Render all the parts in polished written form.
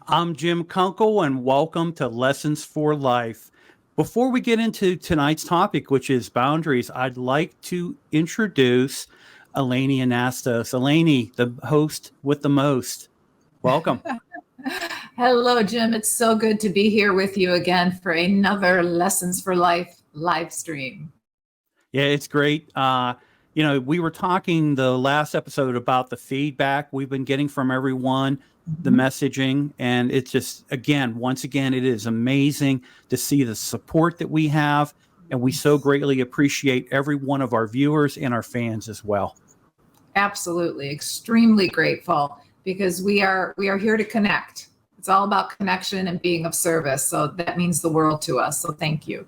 I'm Jim Kunkel, and welcome to Lessons for Life. Before we get into tonight's topic, which is boundaries, I'd like to introduce Eleni Anastos. Eleni, the host with the most. Welcome. Hello, Jim. It's so good to be here with you again for another Lessons for Life live stream. Yeah, it's great. We were talking the last episode about the feedback we've been getting from everyone, the messaging, and it's just, once again, it is amazing to see the support that we have, and we so greatly appreciate every one of our viewers and our fans as well. Absolutely. Extremely grateful because we are here to connect. It's all about connection and being of service. So that means the world to us. So thank you.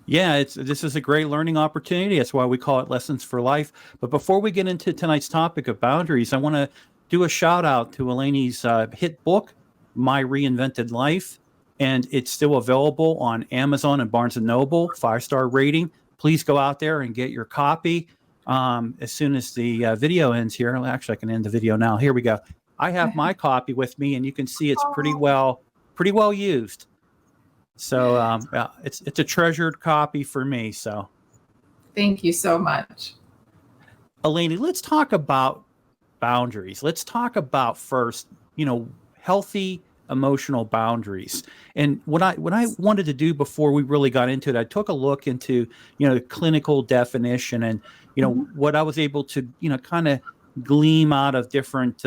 Yeah, this is a great learning opportunity. That's why we call it Lessons for Life. But before we get into tonight's topic of boundaries, I want to do a shout out to Eleni's hit book, My Reinvented Life. And it's still available on Amazon and Barnes & Noble, 5-star rating. Please go out there and get your copy as soon as the video ends here. Actually, I can end the video now. Here we go. I have my copy with me, and you can see it's pretty well used. So it's a treasured copy for me. So thank you so much. Eleni, let's talk about boundaries. Let's talk about first, healthy emotional boundaries. And what I wanted to do before we really got into it, I took a look into, the clinical definition and, what I was able to, kind of gleam out of different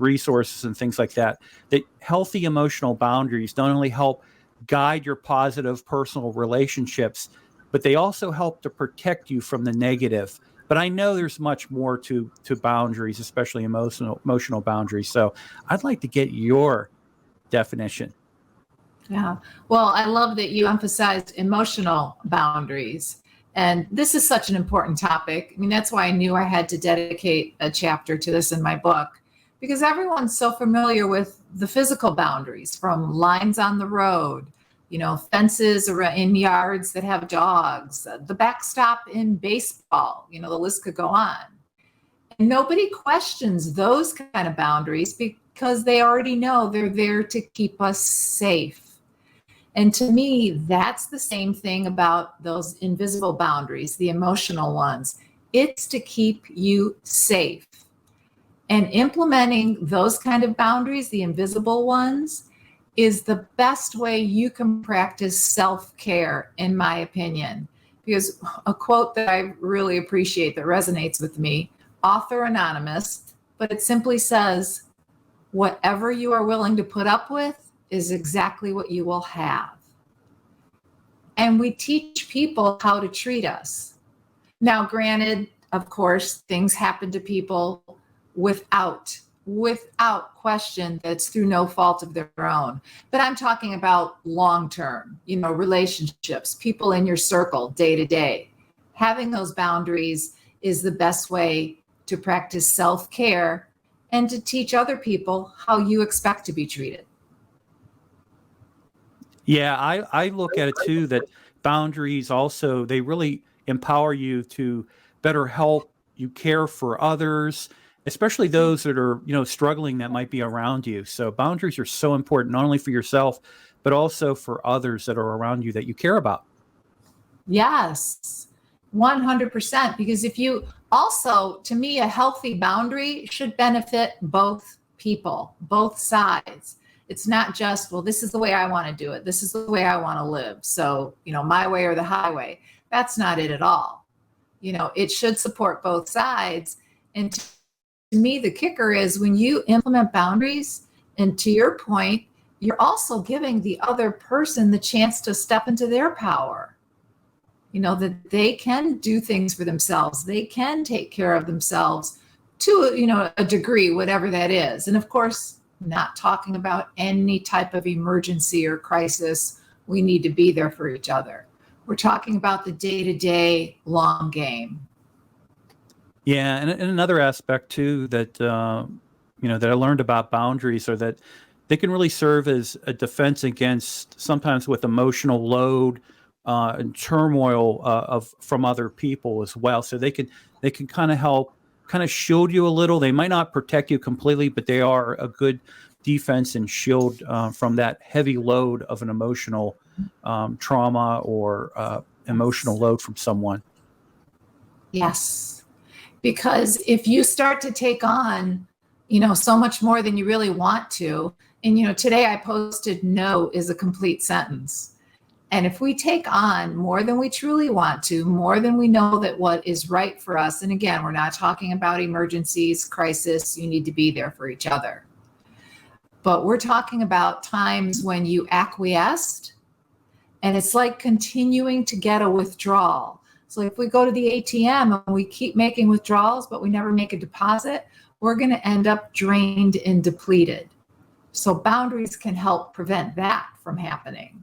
resources and things like that, that healthy emotional boundaries not only help guide your positive personal relationships, but they also help to protect you from the negative. But I know there's much more to boundaries, especially emotional boundaries. So I'd like to get your definition. Yeah. Well, I love that you emphasized emotional boundaries. And this is such an important topic. I mean, that's why I knew I had to dedicate a chapter to this in my book, because everyone's so familiar with the physical boundaries, from lines on the road, fences in yards that have dogs, the backstop in baseball, the list could go on. And nobody questions those kind of boundaries because they already know they're there to keep us safe. And to me, that's the same thing about those invisible boundaries, the emotional ones. It's to keep you safe. And implementing those kind of boundaries, the invisible ones, is the best way you can practice self-care, in my opinion. Because a quote that I really appreciate that resonates with me, author anonymous, but it simply says, whatever you are willing to put up with is exactly what you will have. And we teach people how to treat us. Now, granted, of course, things happen to people without question, that's through no fault of their own. But I'm talking about long-term, relationships, people in your circle day to day. Having those boundaries is the best way to practice self-care and to teach other people how you expect to be treated. Yeah, I look at it too, that boundaries also, they really empower you to better help you care for others, especially those that are, struggling, that might be around you. So boundaries are so important, not only for yourself, but also for others that are around you that you care about. Yes, 100%. Because to me, a healthy boundary should benefit both people, both sides. It's not just, well, this is the way I want to do it. This is the way I want to live. So, my way or the highway. That's not it at all. It should support both sides. And to me, the kicker is when you implement boundaries, and to your point, you're also giving the other person the chance to step into their power. That they can do things for themselves. They can take care of themselves to, a degree, whatever that is. And of course, not talking about any type of emergency or crisis. We need to be there for each other. We're talking about the day-to-day long game. Yeah, and another aspect too that that I learned about boundaries are that they can really serve as a defense against sometimes with emotional load and turmoil from other people as well. So they can kind of help, kind of shield you a little. They might not protect you completely, but they are a good defense and shield from that heavy load of an emotional trauma or emotional load from someone. Yes. Because if you start to take on, so much more than you really want to, and, today I posted no is a complete sentence. And if we take on more than we truly want to, more than we know that what is right for us, and again, we're not talking about emergencies, crisis, you need to be there for each other. But we're talking about times when you acquiesced, and it's like continuing to get a withdrawal. So if we go to the ATM and we keep making withdrawals, but we never make a deposit, we're going to end up drained and depleted. So boundaries can help prevent that from happening.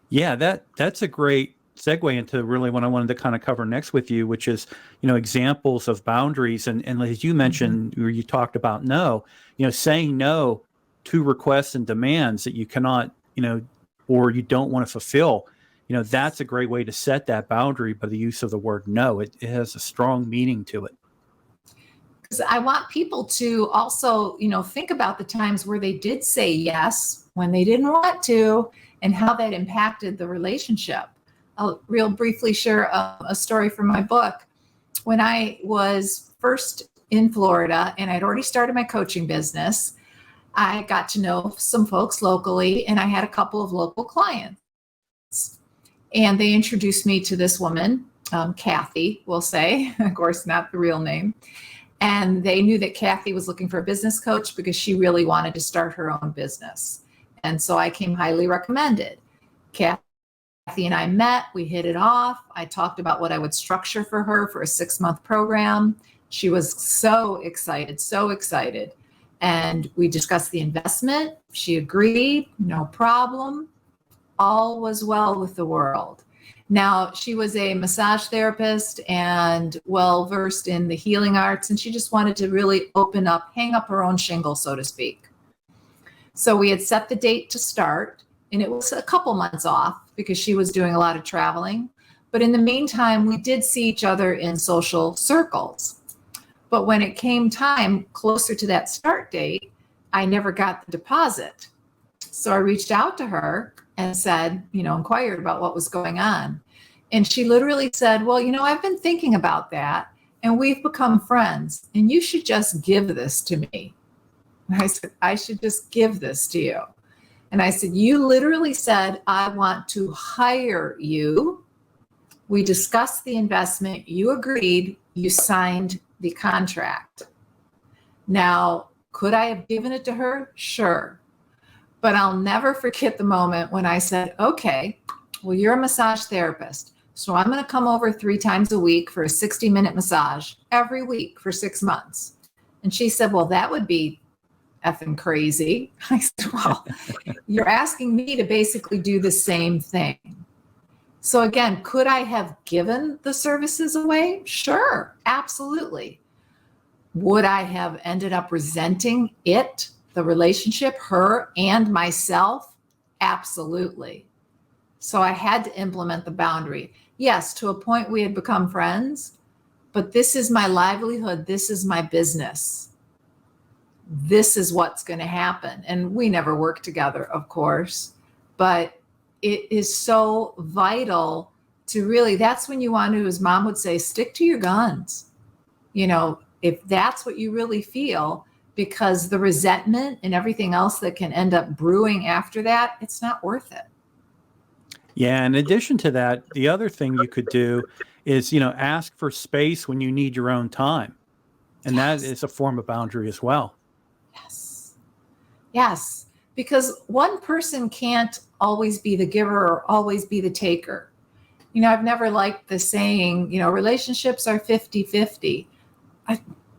Yeah, that's a great segue into really what I wanted to kind of cover next with you, which is, examples of boundaries. And as you mentioned, where you talked about no, saying no to requests and demands that you cannot, or you don't want to fulfill, that's a great way to set that boundary by the use of the word no. It has a strong meaning to it. Because I want people to also, think about the times where they did say yes when they didn't want to, and how that impacted the relationship. I'll real briefly share a story from my book. When I was first in Florida and I'd already started my coaching business, I got to know some folks locally, and I had a couple of local clients. And they introduced me to this woman, Kathy, we'll say, of course, not the real name. And they knew that Kathy was looking for a business coach because she really wanted to start her own business. And so I came highly recommended. Kathy and I met, we hit it off. I talked about what I would structure for her for a 6-month program. She was so excited. And we discussed the investment. She agreed, no problem. All was well with the world. Now, she was a massage therapist and well-versed in the healing arts, and she just wanted to really hang up her own shingle, so to speak. So we had set the date to start, and it was a couple months off because she was doing a lot of traveling. But in the meantime, we did see each other in social circles. But when it came time closer to that start date, I never got the deposit. So I reached out to her and said, inquired about what was going on. And she literally said, well, I've been thinking about that, and we've become friends, and you should just give this to me. And I said, I should just give this to you. And I said, you literally said, I want to hire you. We discussed the investment. You agreed. You signed the contract. Now, could I have given it to her? Sure. But I'll never forget the moment when I said, okay, well, you're a massage therapist. So I'm going to come over 3 times a week for a 60-minute massage every week for 6 months. And she said, well, that would be effing crazy. I said, well, you're asking me to basically do the same thing. So again, could I have given the services away? Sure, absolutely. Would I have ended up resenting it, the relationship, her and myself? Absolutely. So I had to implement the boundary. Yes, to a point we had become friends, but this is my livelihood. This is my business. This is what's going to happen. And we never worked together, of course, but it is so vital to really, that's when you want to, as mom would say, stick to your guns. If that's what you really feel, because the resentment and everything else that can end up brewing after that, it's not worth it. Yeah. In addition to that, the other thing you could do is, ask for space when you need your own time. And Yes. that is a form of boundary as well. Yes. Because one person can't always be the giver or always be the taker. I've never liked the saying, relationships are 50-50.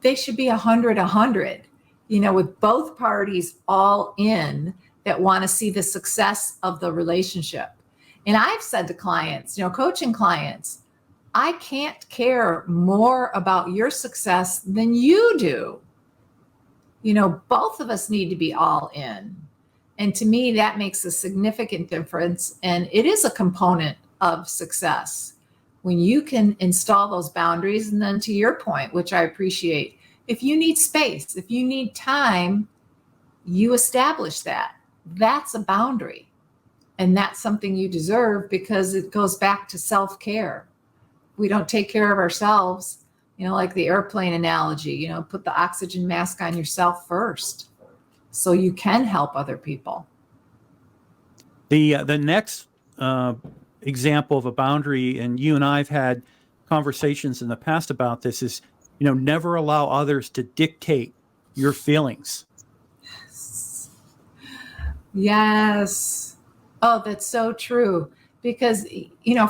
They should be 100-100, with both parties all in that want to see the success of the relationship. And I've said to clients, coaching clients, I can't care more about your success than you do. Both of us need to be all in. And to me, that makes a significant difference. And it is a component of success when you can install those boundaries. And then to your point, which I appreciate, if you need space, if you need time, you establish that. That's a boundary. And that's something you deserve because it goes back to self-care. We don't take care of ourselves, like the airplane analogy, put the oxygen mask on yourself first so you can help other people. The next example of a boundary, and you and I've had conversations in the past about this, is never allow others to dictate your feelings. Yes. Oh, that's so true. Because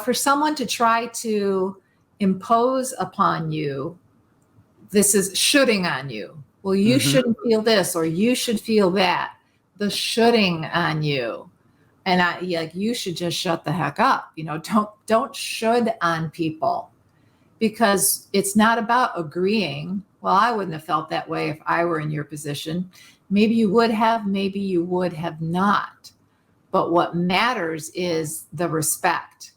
for someone to try to impose upon you, this is shoulding on you. Well, you shouldn't feel this, or you should feel that. The shoulding on you. And you should just shut the heck up. Don't should on people, because it's not about agreeing. Well, I wouldn't have felt that way if I were in your position. Maybe you would have, maybe you would have not. But what matters is the respect.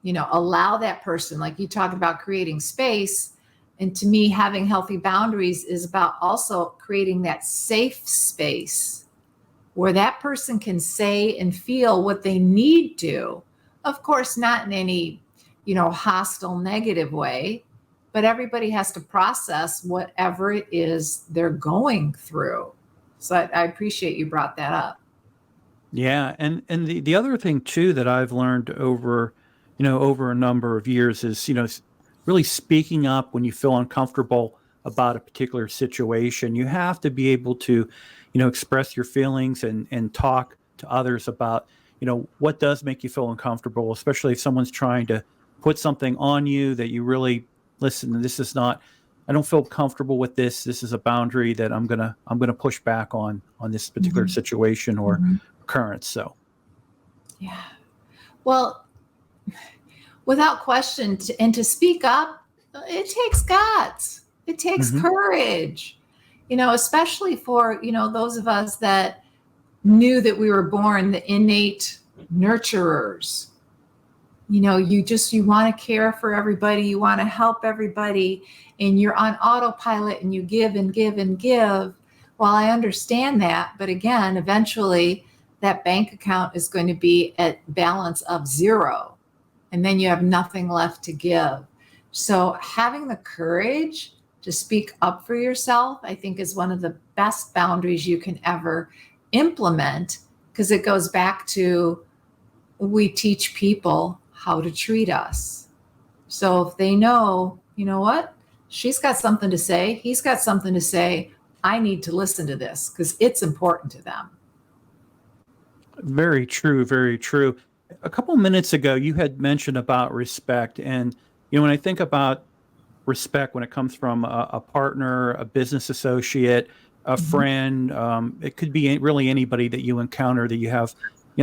Allow that person, like you talk about creating space. And to me, having healthy boundaries is about also creating that safe space where that person can say and feel what they need to. Of course, not in any, hostile, negative way, but everybody has to process whatever it is they're going through. So I appreciate you brought that up. Yeah, and the other thing too that I've learned over a number of years is really speaking up when you feel uncomfortable about a particular situation. You have to be able to express your feelings and talk to others about what does make you feel uncomfortable, especially if someone's trying to put something on you that you really listen. This is not. I don't feel comfortable with this. This is a boundary that I'm gonna push back on this particular situation or occurrence. So, yeah. Well, without question, to speak up, it takes guts. It takes courage. Especially for those of us that knew that we were born the innate nurturers. You want to care for everybody, you want to help everybody, and you're on autopilot and you give and give and give. Well, I understand that, but again, eventually that bank account is going to be at balance of 0, and then you have nothing left to give. So having the courage to speak up for yourself, I think, is one of the best boundaries you can ever implement, because it goes back to, we teach people how to treat us. So if they know, what, she's got something to say, he's got something to say, I need to listen to this because it's important to them. Very true, very true. A couple minutes ago, you had mentioned about respect, and when I think about respect, when it comes from a partner, a business associate, a friend, it could be really anybody that you encounter that you have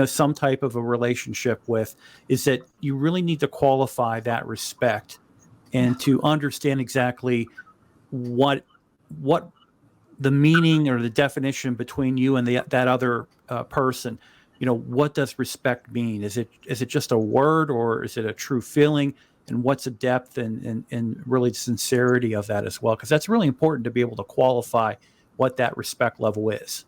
some type of a relationship with, is that you really need to qualify that respect and to understand exactly what the meaning or the definition between you and that other person. What does respect mean? Is it just a word, or is it a true feeling? And what's the depth and really sincerity of that as well? Because that's really important to be able to qualify what that respect level is.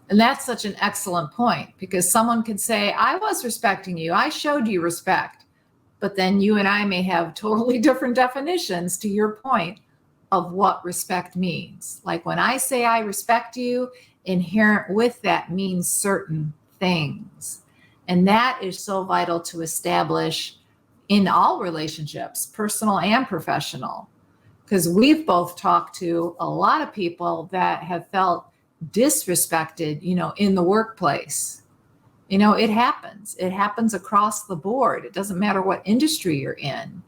And that's such an excellent point, because someone could say, I was respecting you, I showed you respect. But then you and I may have totally different definitions, to your point, of what respect means. Like when I say I respect you, inherent with that means certain things. And that is so vital to establish in all relationships, personal and professional, because we've both talked to a lot of people that have felt disrespected, in the workplace. It happens across the board. It doesn't matter what industry you're in.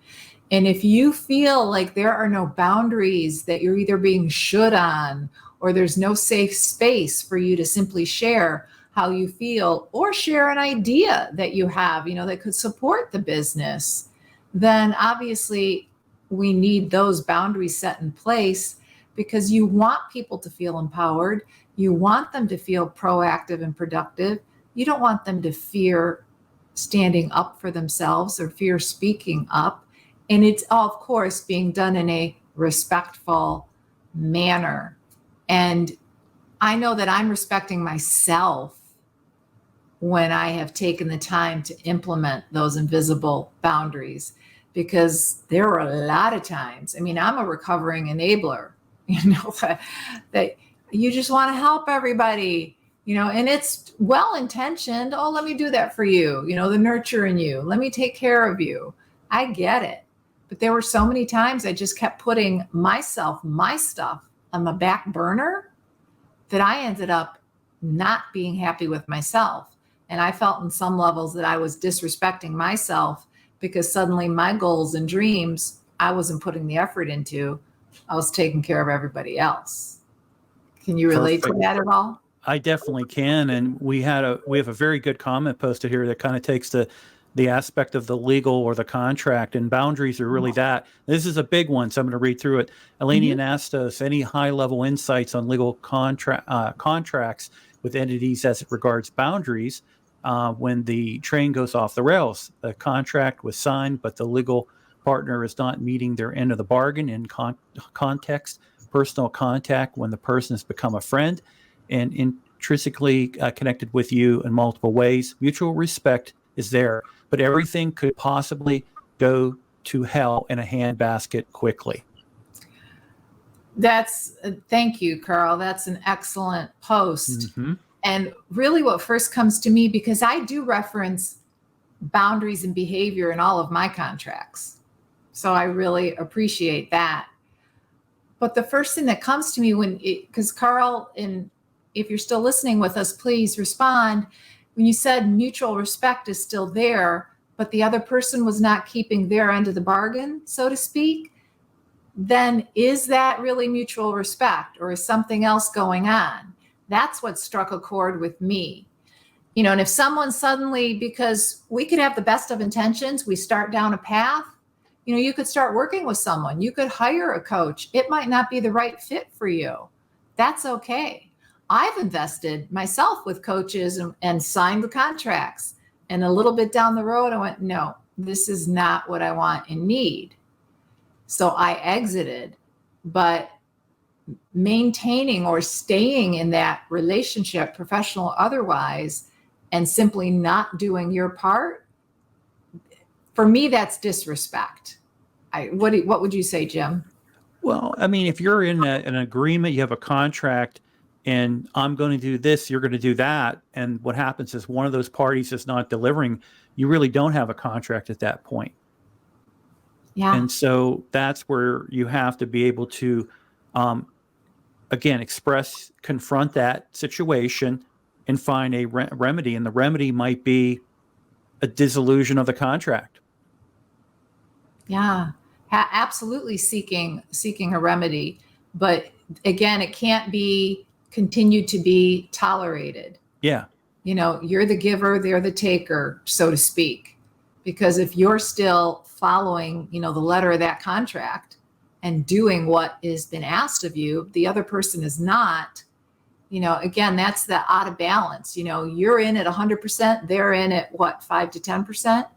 And if you feel like there are no boundaries, that you're either being should on, or there's no safe space for you to simply share how you feel, or share an idea that you have, that could support the business, then obviously we need those boundaries set in place, because you want people to feel empowered. You want them to feel proactive and productive. You don't want them to fear standing up for themselves or fear speaking up. And it's, of course, being done in a respectful manner. And I know that I'm respecting myself when I have taken the time to implement those invisible boundaries, because there are a lot of times, I mean, I'm a recovering enabler, that you just want to help everybody, and it's well intentioned. Oh, let me do that for you, the nurture in you. Let me take care of you. I get it. But there were so many times I just kept putting my stuff on the back burner that I ended up not being happy with myself. And I felt in some levels that I was disrespecting myself because suddenly my goals and dreams, I wasn't putting the effort into. I was taking care of everybody else. Can you relate to that at all? I definitely can. And we have a very good comment posted here that kind of takes the aspect of the legal or the contract, and boundaries are really that. This is a big one, so I'm going to read through it. Elenian asked us any high-level insights on legal contracts with entities as it regards boundaries when the train goes off the rails. The contract was signed, but the legal partner is not meeting their end of the bargain in context, personal contact when the person has become a friend and intrinsically connected with you in multiple ways. Mutual respect is there, but everything could possibly go to hell in a handbasket quickly. Thank you, Carl. That's an excellent post. And really what first comes to me, because I do reference boundaries and behavior in all of my contracts. So I really appreciate that. But the first thing that comes to me because Carl, and if you're still listening with us, please respond. When you said mutual respect is still there, but the other person was not keeping their end of the bargain, so to speak, then is that really mutual respect, or is something else going on? That's what struck a chord with me. And if someone suddenly, because we could have the best of intentions, we start down a path, you could start working with someone, you could hire a coach. It might not be the right fit for you. That's okay. I've invested myself with coaches and signed the contracts. And a little bit down the road, I went, no, this is not what I want and need. So I exited. But maintaining or staying in that relationship, professional or otherwise, and simply not doing your part, for me, that's disrespect. What would you say, Jim? Well, I mean, if you're in an agreement, you have a contract, and I'm going to do this, you're going to do that, and what happens is one of those parties is not delivering, you really don't have a contract at that point. Yeah. And so that's where you have to be able to, again, confront that situation and find a remedy. And the remedy might be a dissolution of the contract. Yeah, absolutely seeking a remedy. But again, it can't be continued to be tolerated. Yeah. You're the giver, they're the taker, so to speak. Because if you're still following, the letter of that contract and doing what has been asked of you, the other person is not, again, that's the out of balance. You're in at 100%, they're in at 5 to 10%.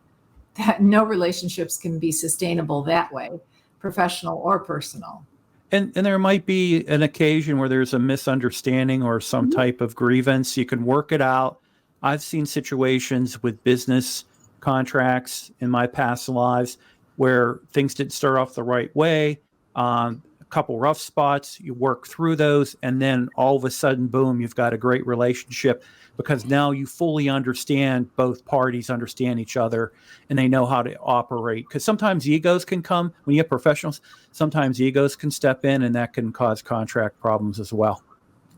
That no relationships can be sustainable that way, professional or personal. And there might be an occasion where there's a misunderstanding or some type of grievance. You can work it out. I've seen situations with business contracts in my past lives where things didn't start off the right way. A couple rough spots, you work through those, and then all of a sudden, boom, you've got a great relationship because now you fully understand, both parties understand each other and they know how to operate. Because sometimes egos can come when you have professionals, sometimes egos can step in and that can cause contract problems as well.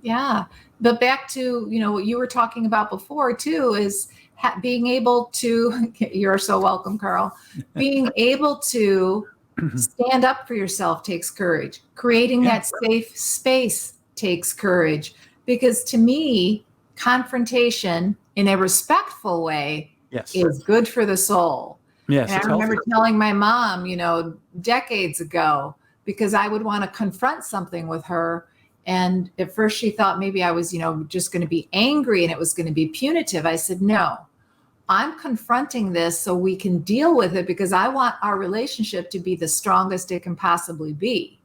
Yeah. But back to, what you were talking about before too, is being able to, you're so welcome, Carl, being able to stand up for yourself takes courage. Creating that safe space takes courage. Because to me, confrontation in a respectful way is good for the soul. Yes, and I remember telling my mom, decades ago, because I would want to confront something with her. And at first she thought maybe I was, just going to be angry and it was going to be punitive. I said, no, I'm confronting this so we can deal with it because I want our relationship to be the strongest it can possibly be.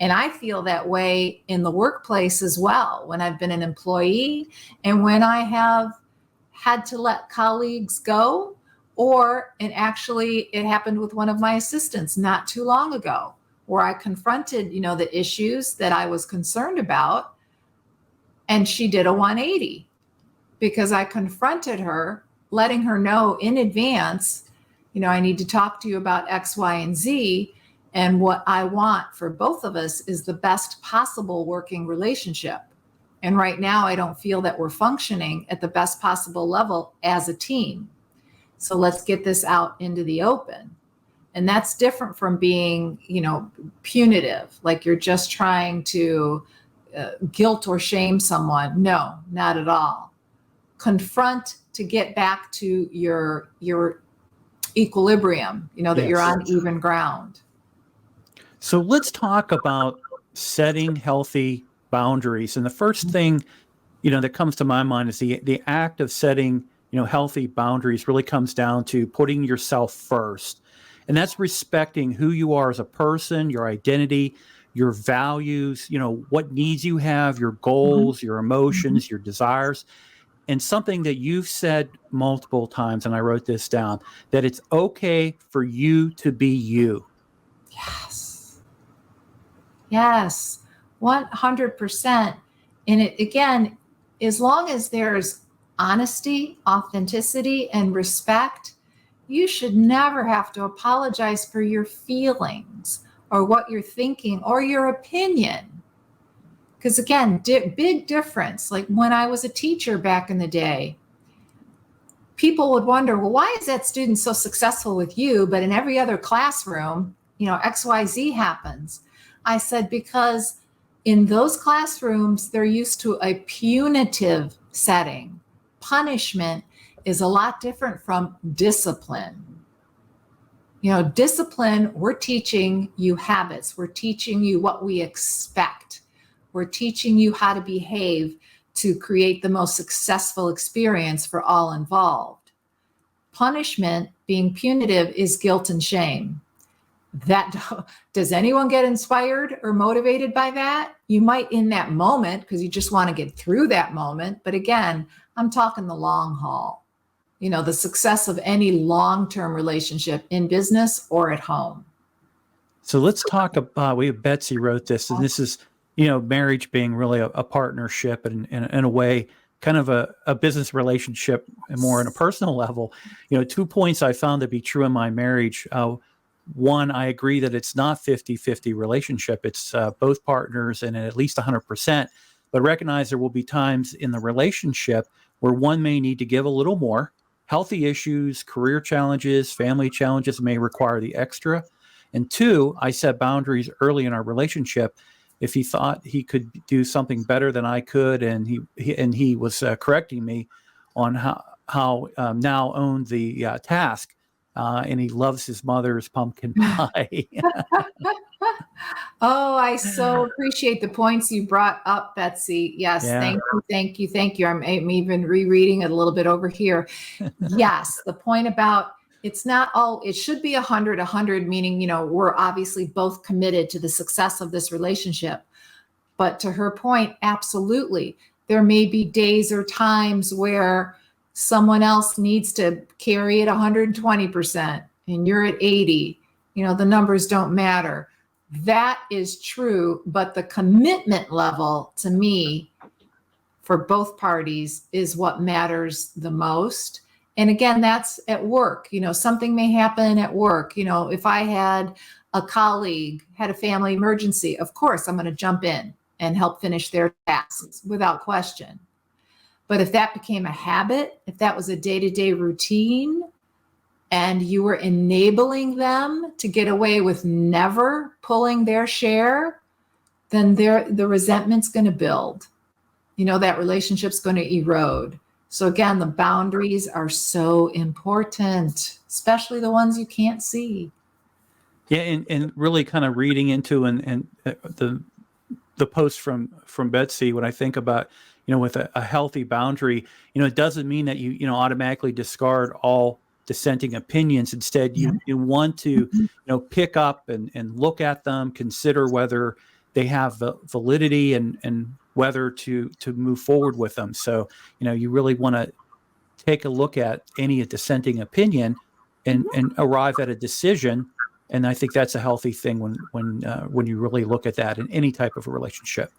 And I feel that way in the workplace as well, when I've been an employee and when I have had to let colleagues go, and actually it happened with one of my assistants not too long ago, where I confronted, the issues that I was concerned about, and she did a 180 because I confronted her, letting her know in advance, I need to talk to you about X, Y, and Z. And what I want for both of us is the best possible working relationship. And right now, I don't feel that we're functioning at the best possible level as a team. So let's get this out into the open. And that's different from being, punitive, like you're just trying to guilt or shame someone. No, not at all. Confront to get back to your equilibrium, that Yes. you're on even ground. So let's talk about setting healthy boundaries. And the first thing, that comes to my mind is the act of setting, healthy boundaries really comes down to putting yourself first. And that's respecting who you are as a person, your identity, your values, what needs you have, your goals, your emotions, your desires. And something that you've said multiple times, and I wrote this down, that it's okay for you to be you. Yes, 100%. And it, again, as long as there's honesty, authenticity, and respect, you should never have to apologize for your feelings or what you're thinking or your opinion. Because again, big difference. Like when I was a teacher back in the day, people would wonder, well, why is that student so successful with you, but in every other classroom, XYZ happens? I said, because in those classrooms, they're used to a punitive setting. Punishment is a lot different from discipline. Discipline, we're teaching you habits. We're teaching you what we expect. We're teaching you how to behave to create the most successful experience for all involved. Punishment, being punitive, is guilt and shame. Does anyone get inspired or motivated by that? You might in that moment because you just want to get through that moment. But again, I'm talking the long haul, the success of any long-term relationship in business or at home. So let's talk about, Betsy wrote this, and this is, marriage being really a partnership and in a way, kind of a business relationship and more on a personal level. 2 points I found to be true in my marriage. One, I agree that it's not 50-50 relationship. It's both partners and at least 100%, but recognize there will be times in the relationship where one may need to give a little more. Healthy issues, career challenges, family challenges may require the extra. And two, I set boundaries early in our relationship. If he thought he could do something better than I could, and he was correcting me on how now owned the task, and he loves his mother's pumpkin pie. Oh, I so appreciate the points you brought up, Betsy. Yes, Yeah. Thank you. I'm even rereading it a little bit over here. Yes, the point about it's not all, it should be 100, meaning, we're obviously both committed to the success of this relationship. But to her point, absolutely. There may be days or times where someone else needs to carry it 120% and you're at 80. The numbers don't matter. That is true, but the commitment level to me for both parties is what matters the most. And again, that's at work. Something may happen at work. If I had a colleague had a family emergency, of course, I'm going to jump in and help finish their tasks without question. But if that became a habit, if that was a day-to-day routine, and you were enabling them to get away with never pulling their share, then the resentment's going to build. That relationship's going to erode. So again, the boundaries are so important, especially the ones you can't see. Yeah, and really kind of reading into and the post from Betsy, when I think about, with a healthy boundary, it doesn't mean that you automatically discard all dissenting opinions. Instead, you want to pick up and look at them, consider whether they have validity and whether to move forward with them. So, you really want to take a look at any dissenting opinion and arrive at a decision. And I think that's a healthy thing when you really look at that in any type of a relationship.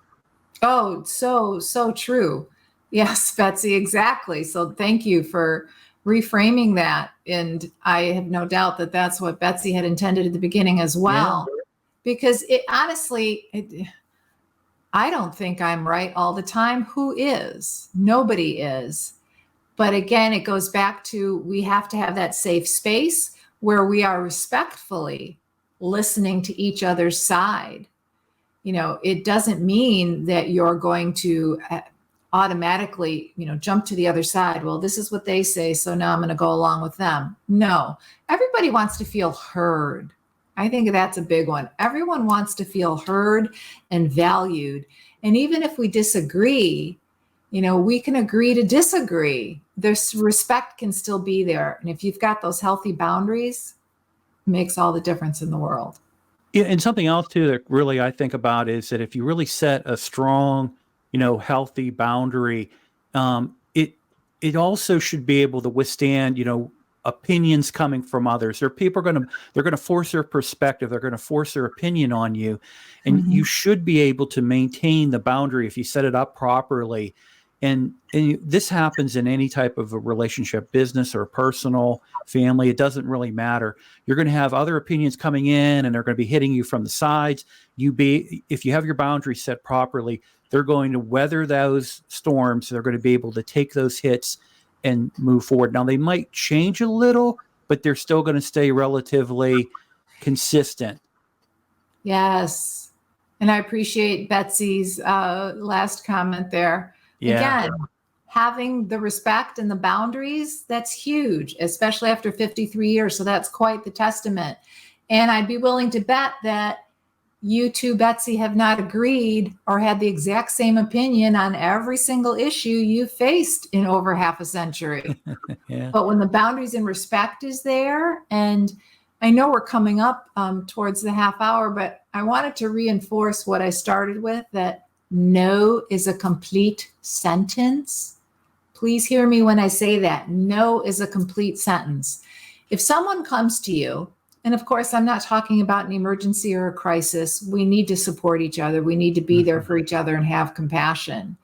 Oh, so true. Yes, Betsy, exactly. So thank you for reframing that. And I have no doubt that that's what Betsy had intended at the beginning as well. Yeah. Because I don't think I'm right all the time. Who is? Nobody is. But again, it goes back to, we have to have that safe space where we are respectfully listening to each other's side. It doesn't mean that you're going to automatically, jump to the other side. Well, this is what they say, so now I'm going to go along with them. No, everybody wants to feel heard. I think that's a big one. Everyone wants to feel heard and valued. And even if we disagree, we can agree to disagree. This respect can still be there. And if you've got those healthy boundaries, it makes all the difference in the world. Yeah, and something else too that really I think about is that if you really set a strong, healthy boundary, it also should be able to withstand, opinions coming from others. There are people they're going to force their perspective. They're going to force their opinion on you, and you should be able to maintain the boundary if you set it up properly. And this happens in any type of a relationship, business or personal, family. It doesn't really matter. You're going to have other opinions coming in, and they're going to be hitting you from the sides. If you have your boundaries set properly, they're going to weather those storms. They're going to be able to take those hits and move forward. Now, they might change a little, but they're still going to stay relatively consistent. Yes. And I appreciate Betsy's last comment there. Yeah. Again, having the respect and the boundaries, that's huge, especially after 53 years. So that's quite the testament. And I'd be willing to bet that you two, Betsy, have not agreed or had the exact same opinion on every single issue you faced in over half a century. Yeah. But when the boundaries and respect is there, and I know we're coming up towards the half hour, but I wanted to reinforce what I started with, that no is a complete sentence. Please hear me when I say that. No is a complete sentence. If someone comes to you, and of course, I'm not talking about an emergency or a crisis. We need to support each other. We need to be there for each other and have compassion.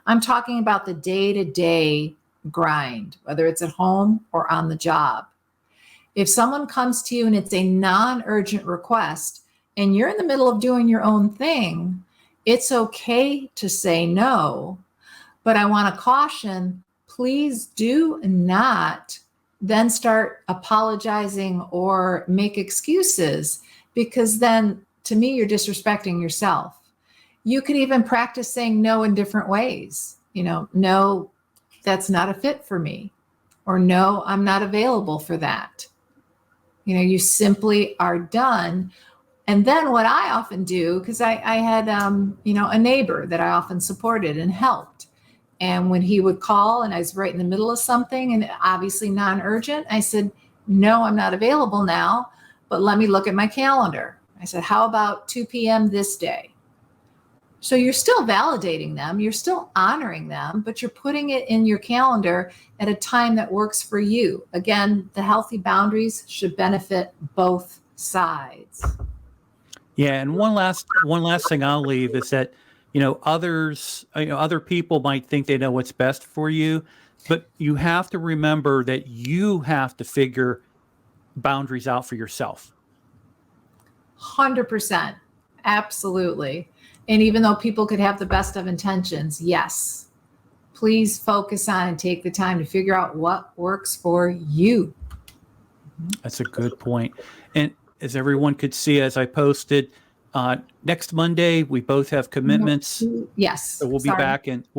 I'm talking about the day-to-day grind, whether it's at home or on the job. If someone comes to you and it's a non-urgent request, and you're in the middle of doing your own thing, it's okay to say no. But I want to caution, please do not then start apologizing or make excuses, because then to me, you're disrespecting yourself. You could even practice saying no in different ways. No, that's not a fit for me, or no, I'm not available for that. You simply are done. And then what I often do, because I had, a neighbor that I often supported and helped. And when he would call and I was right in the middle of something and obviously non-urgent, I said, no, I'm not available now, but let me look at my calendar. I said, how about 2 p.m. this day? So you're still validating them, you're still honoring them, but you're putting it in your calendar at a time that works for you. Again, the healthy boundaries should benefit both sides. Yeah, and one last thing I'll leave is that other people might think they know what's best for you, but you have to remember that you have to figure boundaries out for yourself. 100%. Absolutely. And even though people could have the best of intentions, yes, please focus on and take the time to figure out what works for you. That's a good point. And as everyone could see, as I posted, next Monday, we both have commitments. Yes. So we'll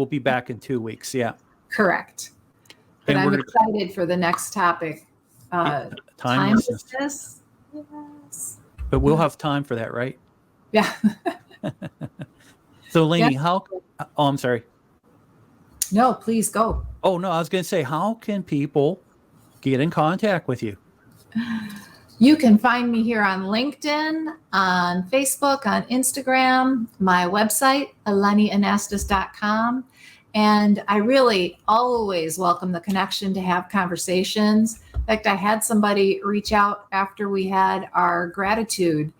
be back in 2 weeks. Yeah. Correct. But I'm excited for the next topic. Timelessness. Yes. But we'll have time for that, right? Yeah. So, Lainey, I'm sorry. No, please go. Oh, no, I was going to say, how can people get in contact with you? You can find me here on LinkedIn, on Facebook, on Instagram, my website, elenianastas.com. And I really always welcome the connection to have conversations. In fact, I had somebody reach out after we had our gratitude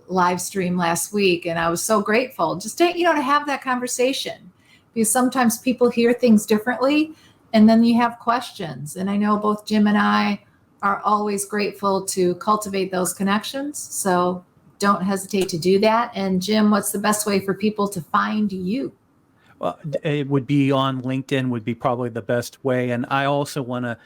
live stream last week, and I was so grateful just to, to have that conversation, because sometimes people hear things differently and then you have questions. And I know both Jim and I are always grateful to cultivate those connections. So don't hesitate to do that. And Jim, what's the best way for people to find you? Well, it would be on LinkedIn would be probably the best way. And I also want to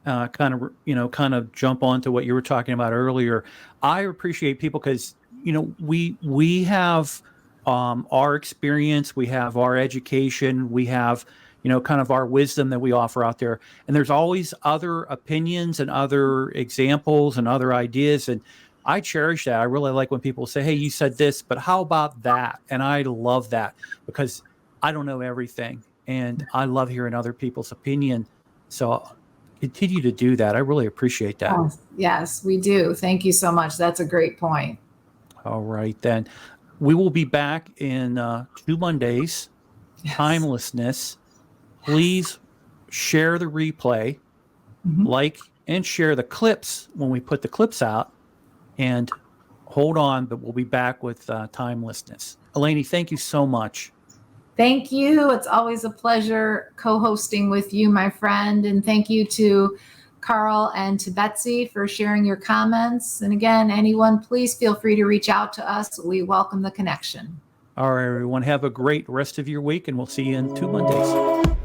kind of jump onto what you were talking about earlier. I appreciate people because, we have our experience, we have our education, we have, kind of our wisdom that we offer out there. And there's always other opinions and other examples and other ideas. And I cherish that. I really like when people say, hey, you said this, but how about that? And I love that because I don't know everything. And I love hearing other people's opinion. So continue to do that. I really appreciate that. Oh, yes, we do. Thank you so much. That's a great point. All right, then. We will be back in 2 Mondays. Yes. Timelessness. Please share the replay, like and share the clips when we put the clips out, and hold on, but we'll be back with timelessness. Eleni, thank you so much. Thank you. It's always a pleasure co-hosting with you, my friend. And thank you to Carl and to Betsy for sharing your comments. And again, anyone, please feel free to reach out to us. We welcome the connection. All right, everyone. Have a great rest of your week, and we'll see you in 2 Mondays.